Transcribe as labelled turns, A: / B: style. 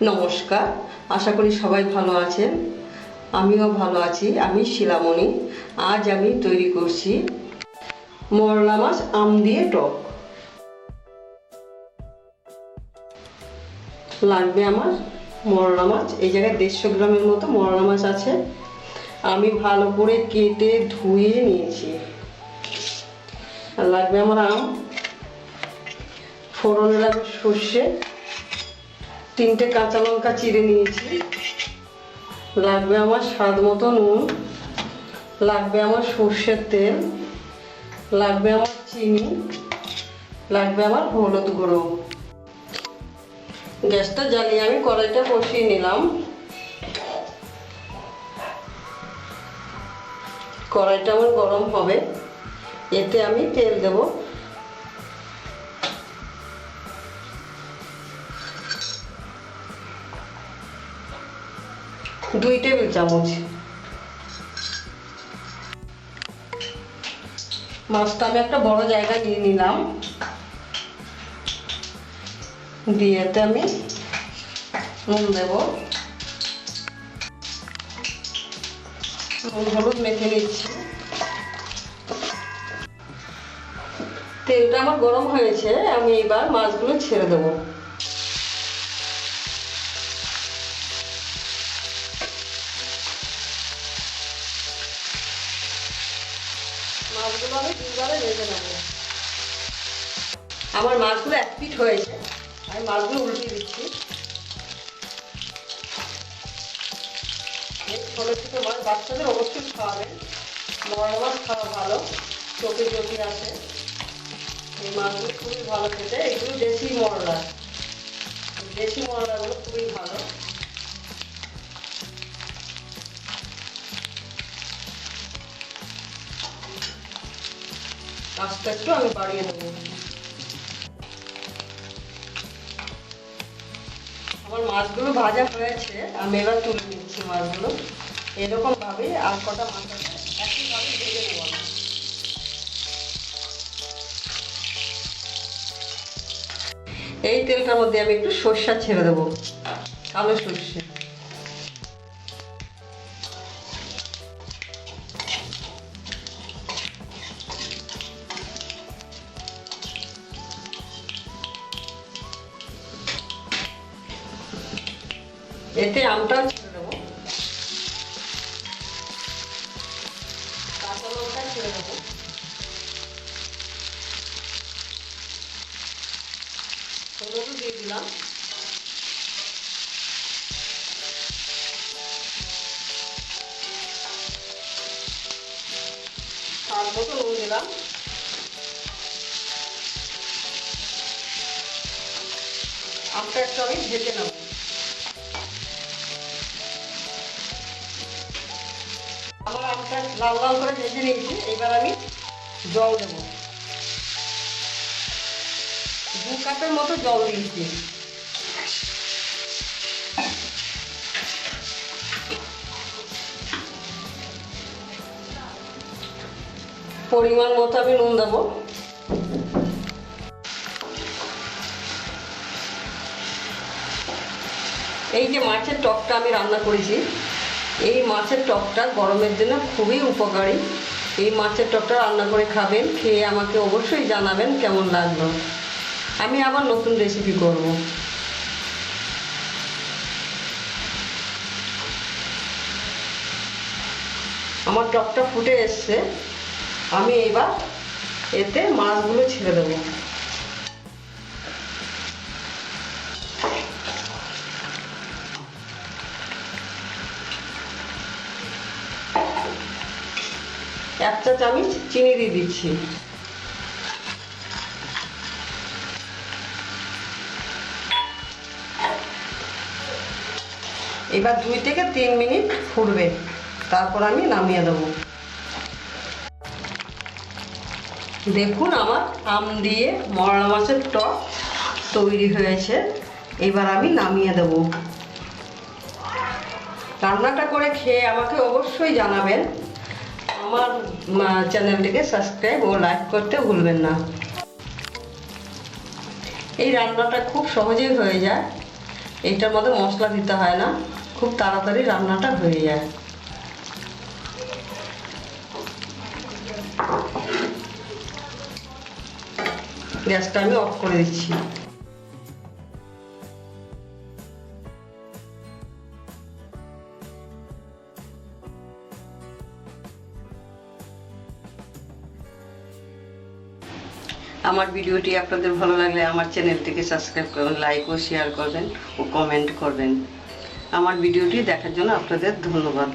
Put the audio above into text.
A: নমস্কার, আশা করি সবাই ভালো আছেন। আমিও ভালো আছি। আমি শিলামণি। আজ আমি তৈরি করছি মরলা মাছ আম দিয়ে টক। লাগবে আমার মরলা মাছ, এই জায়গায় 150 গ্রামের মতো মরলা মাছ আছে। আমি ভালো করে কেটে ধুয়ে নিয়েছি। আর লাগবে আমার আম, ফোড়নে লাগবে সর্ষে, 3টে কাঁচা লঙ্কা চিড়ে নিয়েছি, লাগবে আমার স্বাদ মতো নুন, লাগবে আমার সর্ষের তেল, লাগবে আমার চিনি, লাগবে আমার হলুদ গুঁড়ো। গ্যাসটা জ্বালিয়ে আমি কড়াইটা বসিয়ে নিলাম। কড়াইটা আমার গরম হবে, এতে আমি তেল দেব। দুই টেবিল চামচ। মাছটা আমি একটা বড় জায়গা নিয়ে নিলাম, দিয়ে এতে আমি নুন দেব, নুন হলুদ মেখে নিচ্ছি। তেলটা আমার গরম হয়েছে, আমি এবার মাছগুলো ছেড়ে দেবো। মাছগুলো আমি দুবারে ভেজে নেব। আমার মাছগুলো 1 পিঠ হয়েছে, আমি মাছগুলো উল্টে দিচ্ছি। এই ছোটো ছোটো মাছ বাচ্চাদের অবশ্যই খাওয়াবেন। মরলা মাছ খাওয়া ভালো, চোখে জ্যোতি আসে। এই মাছগুলো খুবই ভালো খেতে। এগুলো দেশি মরলা, দেশি মরলাগুলো খুবই ভালো। আস্তে একটু আমি বাড়িয়ে দেবো। আমার মাছগুলো ভাজা হয়েছে, আমি এবার তুলে নিচ্ছি মাছগুলো। এরকম ভাবে আর কটা মাছ আছে একইভাবে ভেজে নেব। এই তেলটার মধ্যে আমি একটু সর্ষে ছেড়ে দেবো, কালো সর্ষে। এতে আমটাও ছেড়ে দেবো, কাঁচা লঙ্কা ছেড়ে দেবো, হলুদ দিয়ে দিলাম, স্বাদ মতো নুন দিলাম। আমটা একটু আমি ভেজে নেব। আমার আমটা লাল লাল করে ভেজে নিয়েছি, এবার আমি জল দেবো। 2 কাপের মতো জল দিয়েছি। পরিমাণ মতো আমি নুন দেবো। এই যে মাছের টকটা আমি রান্না করেছি, এই মাছের টকটা গরমের জন্য খুবই উপকারী। এই মাছের টকটা রান্না করে খাবেন, খেয়ে আমাকে অবশ্যই জানাবেন কেমন লাগলো। আমি আবার নতুন রেসিপি করব। আমার টকটা ফুটে এসছে, আমি এবার এতে মাছগুলো ছেড়ে দেবো। এক চা চামচ চিনি দিয়ে দিচ্ছি। এবার 2 থেকে 3 মিনিট ফুটবে, তারপর আমি নামিয়ে দেবো। দেখুন আমার আম দিয়ে মরলা মাছের টক তৈরি হয়েছে। এবার আমি নামিয়ে দেব। রান্নাটা করে খেয়ে আমাকে অবশ্যই জানাবেন। আমার চ্যানেলটিকে সাবস্ক্রাইব ও লাইক করতে ভুলবেন না। এই রান্নাটা খুব সহজেই হয়ে যায়। এইটার মধ্যে মশলা দিতে হয় না, খুব তাড়াতাড়ি রান্নাটা হয়ে যায়। গ্যাসটা আমি অফ করে দিচ্ছি। আমার ভিডিওটি আপনাদের ভালো লাগলে আমার চ্যানেলটিকে সাবস্ক্রাইব করবেন, লাইক ও শেয়ার করবেন ও কমেন্ট করবেন। আমার ভিডিওটি দেখার জন্য আপনাদের ধন্যবাদ।